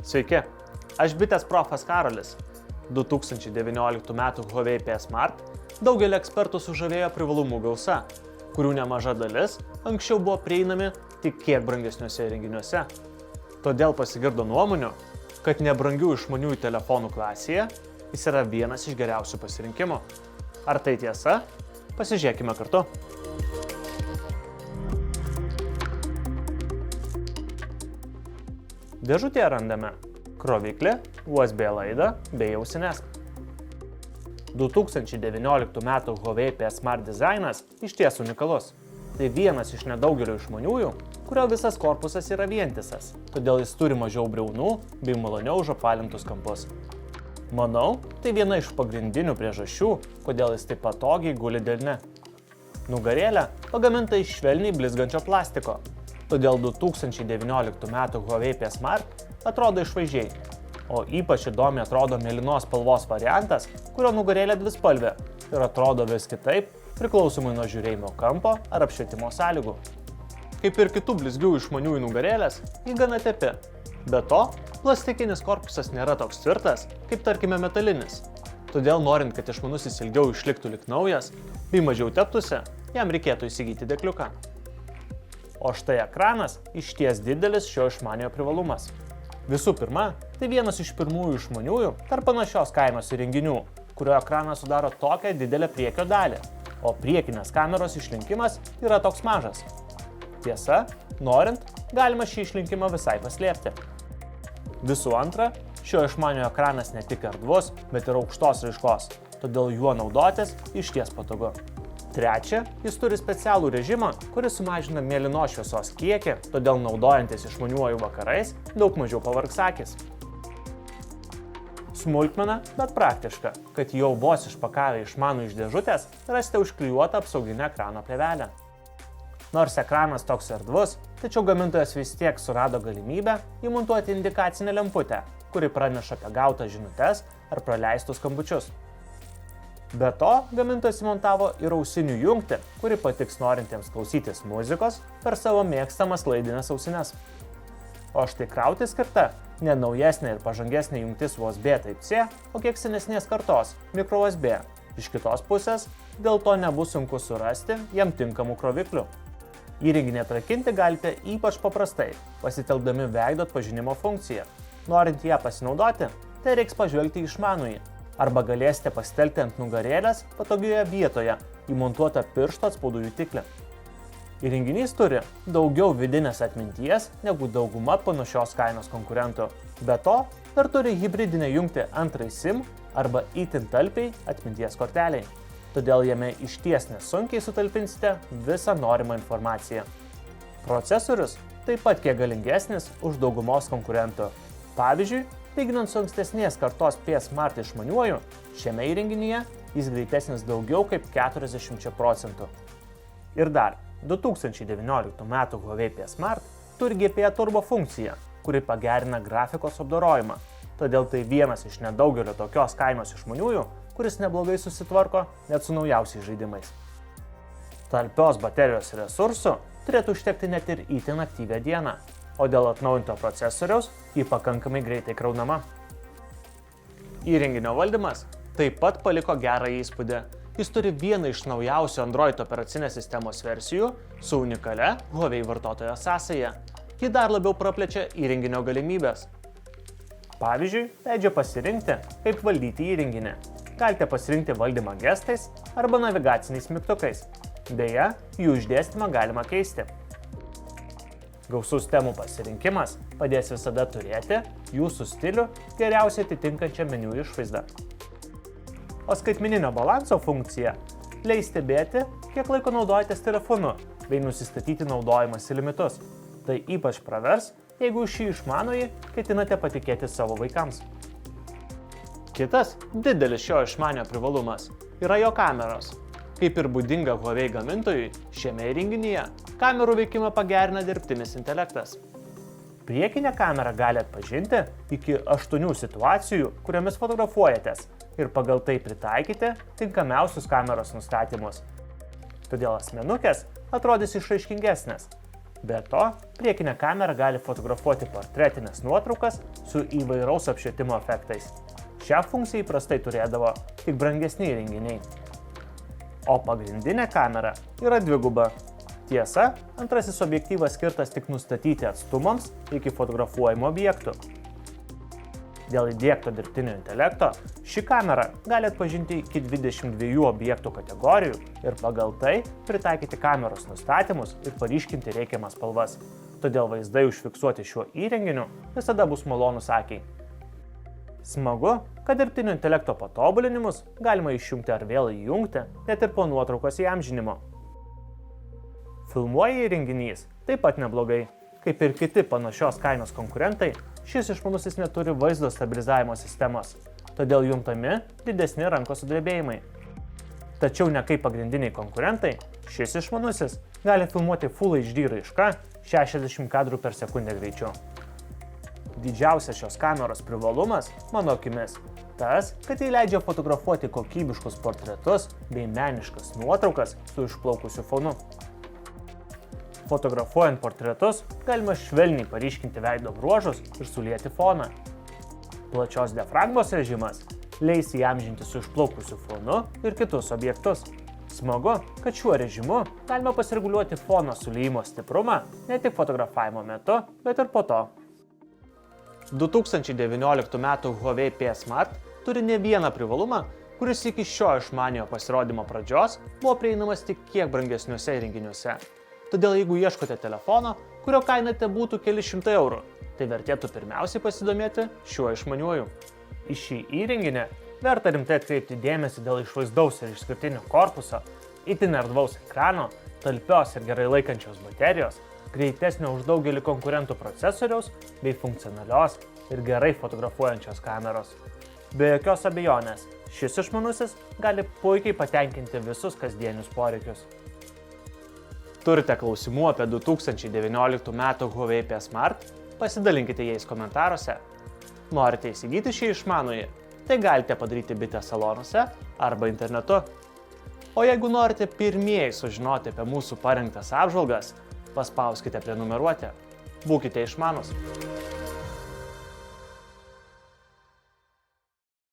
Sveiki, aš bitės profas Karolis. 2019 m. Huawei P Smart daugelį ekspertų sužavėjo privalumų gausa, kurių nemaža dalis anksčiau buvo prieinami tik kiek brangesniuose įrenginiuose. Todėl pasigirdo nuomonių, kad nebrangių išmaniųjų telefonų klasėje jis yra vienas iš geriausių pasirinkimų. Ar tai tiesa? Pasižiūrėkime kartu. Dėžutėje randame kroviklį, USB laidą bei ausines. 2019 m. Huawei P Smart dizainas išties unikalus. Tai vienas iš nedaugelio išmaniųjų, kurio visas korpusas yra vientisas, todėl jis turi mažiau briaunų bei maloniau užapvalintus kampus. Manau, tai viena iš pagrindinių priežasčių, kodėl jis taip patogiai guli delne. Nugarėlė pagaminta iš švelniai blizgančio plastiko, todėl 2019 m. Huawei P Smart atrodo išvaizdžiai, o ypač įdomiai atrodo mėlynos spalvos variantas, kurio nugarėlė dvispalvė ir atrodo vis kitaip, priklausomai nuo žiūrėjimo kampo ar apšvietimo sąlygų. Kaip ir kitų blizgių išmaniųjų nugarėlės, ji gana tepi. Be to, plastikinis korpusas nėra toks tvirtas, kaip tarkime metalinis. Todėl norint, kad išmanusis ilgiau išliktų lyg naujas, bei mažiau teptųsi, jam reikėtų įsigyti dėkliuką. O štai ekranas išties didelis šio išmaniojo privalumas. Visų pirma, tai vienas iš pirmųjų išmaniųjų tarp panašios kainos įrenginių, kurio ekranas sudaro tokią didelę priekio dalį, o priekinės kameros išlinkimas yra toks mažas. Tiesa, norint, galima šį išlinkimą visai paslėpti. Visų antra, šio išmaniojo ekranas ne tik erdvus, bet ir aukštos raiškos, todėl juo naudotis išties patogu. Trečia, jis turi specialų režimą, kuris sumažina mėlynos šviesos kiekį, todėl naudojantis išmaniuoju vakarais daug mažiau pavargs akys. Smulkmena, bet praktiška, kad jau vos išpakavę išmanų iš dėžutės rasite užklijuotą apsauginę ekrano plėvelę. Nors ekranas toks erdvus, tačiau gamintojas vis tiek surado galimybę įmontuoti indikacinę lemputę, kuri praneša apie gautas žinutes ar praleistus skambučius. Be to, gamintojas įmontavo ir ausinių jungtį, kuri patiks norintiems klausytis muzikos per savo mėgstamas laidines ausines. O štai krauti skirta ne naujesnė ir pažangesnė jungtis USB Type-C, o kiek senesnės kartos microUSB. Iš kitos pusės, dėl to nebus sunku surasti jam tinkamų kroviklių. Įrenginį atrakinti galite ypač paprastai, pasitelkdami veido atpažinimo funkciją. Norint ją pasinaudoti, tai reiks pažvelgti į išmanųjį. Arba galėsite pasitelkti ant nugarėlės patogioje vietoje įmontuotą piršto atspaudų jutiklį. Įrenginys turi daugiau vidinės atminties negu dauguma panašios kainos konkurentų. Be to, dar turi hibridinę jungtį antrai SIM arba itin talpiai atminties korteliai. Todėl jame išties nesunkiai sutalpinsite visą norimą informaciją. Procesorius taip pat kiek galingesnis už daugumos konkurentų. Pavyzdžiui, lyginant su ankstesnės kartos P Smart išmaniuoju, šiame įrenginyje jis greitesnis daugiau kaip 40%. Ir dar, 2019 m. Huawei P Smart turi GPA turbo funkciją, kuri pagerina grafikos apdorojimą. Todėl tai vienas iš nedaugelio tokios kainos išmaniųjų, kuris neblogai susitvarko net su naujausiais žaidimais. Talpios baterijos resursų turėtų užtekti net ir itin aktyvią dieną, o dėl atnaujinto procesoriaus ji pakankamai greitai kraunama. Įrenginio valdymas taip pat paliko gerą įspūdį. Jis turi vieną iš naujausių Android operacinės sistemos versijų su unikalia Huawei vartotojo sąsaja. Ji dar labiau praplečia įrenginio galimybės. Pavyzdžiui, leidžia pasirinkti, kaip valdyti įrenginį. Galite pasirinkti valdymą gestais arba navigaciniais mygtukais. Beje, jų išdėstymą galima keisti. Gausus temų pasirinkimas padės visada turėti jūsų stilių geriausiai atitinkančią meniu išvaizdą. O skaitmeninio balanso funkcija leis stebėti, kiek laiko naudojatės telefonu bei nusistatyti naudojimosi limitus. Tai ypač pravers, jeigu šį išmanųjį ketinate patikėti savo vaikams. Kitas didelis šio išmanio privalumas yra jo kameros. Kaip ir būdinga Huawei gamintojui, šiame įrenginyje kamerų veikimą pagerina dirbtinis intelektas. Priekinę kamerą gali atpažinti iki 8 situacijų, kuriomis fotografuojatės ir pagal tai pritaikyti tinkamiausius kameros nustatymus. Todėl asmenukės atrodys išraiškingesnės. Be to, priekinė kamera gali fotografuoti portretinės nuotraukas su įvairaus apšvietimo efektais. Šią funkciją įprastai turėdavo tik brangesni įrenginiai. O pagrindinė kamera yra dviguba. Tiesa, antrasis objektyvas skirtas tik nustatyti atstumams iki fotografuojamų objektų. Dėl įdiegto dirbtinio intelekto, ši kamera gali atpažinti iki 22 objektų kategorijų ir pagal tai pritaikyti kameros nustatymus ir paryškinti reikiamas spalvas. Todėl vaizdai užfiksuoti šiuo įrenginiu visada bus malonūs akiai. Smagu, kad dirbtinio intelekto patobulinimus galima išjungti ar vėl įjungti, net ir po nuotraukos įamžinimo. Filmuoja įrenginys taip pat neblogai. Kaip ir kiti panašios kainos konkurentai, šis išmanusis neturi vaizdo stabilizavimo sistemos, todėl juntami didesni rankos sudrebėjimai. Tačiau ne kaip pagrindiniai konkurentai, šis išmanusis gali filmuoti Full HD raiška 60 kadrų per sekundę greičiu. Didžiausias šios kameros privalumas, mano akimis, tas, kad jį leidžia fotografuoti kokybiškus portretus bei meniškas nuotraukas su išplaukusiu fonu. Fotografuojant portretus, galima švelniai paryškinti veido bruožus ir sulieti foną. Plačios diafragmos režimas leis įamžinti su išplaukusiu fonu ir kitus objektus. Smagu, kad šiuo režimu galima pasireguliuoti fono suliejimo stiprumą ne tik fotografavimo metu, bet ir po to. 2019 m. Huawei P Smart turi ne vieną privalumą, kuris iki šio išmaniojo pasirodymo pradžios buvo prieinamas tik kiek brangesniuose įrenginiuose. Todėl jeigu ieškote telefono, kurio kaina būtų keli šimtai eurų, tai vertėtų pirmiausiai pasidomėti šiuo išmaniuoju. Į šį įrenginį verta rimtai atkreipti dėmesį dėl išvaizdaus ir išskirtinio korpuso, itin erdvaus ekrano, talpios ir gerai laikančios baterijos, greitesnio už daugelį konkurentų procesoriaus bei funkcionalios ir gerai fotografuojančios kameros. Be jokios abejonės, šis išmanusis gali puikiai patenkinti visus kasdienius poreikius. Turite klausimų apie 2019 m. Huawei P Smart? Pasidalinkite jais komentaruose. Norite įsigyti šį išmanųjį? Tai galite padaryti bitės salonuose arba internetu. O jeigu norite pirmieji sužinoti apie mūsų parengtas apžvalgas, paspauskite prenumeruoti. Būkite išmanūs.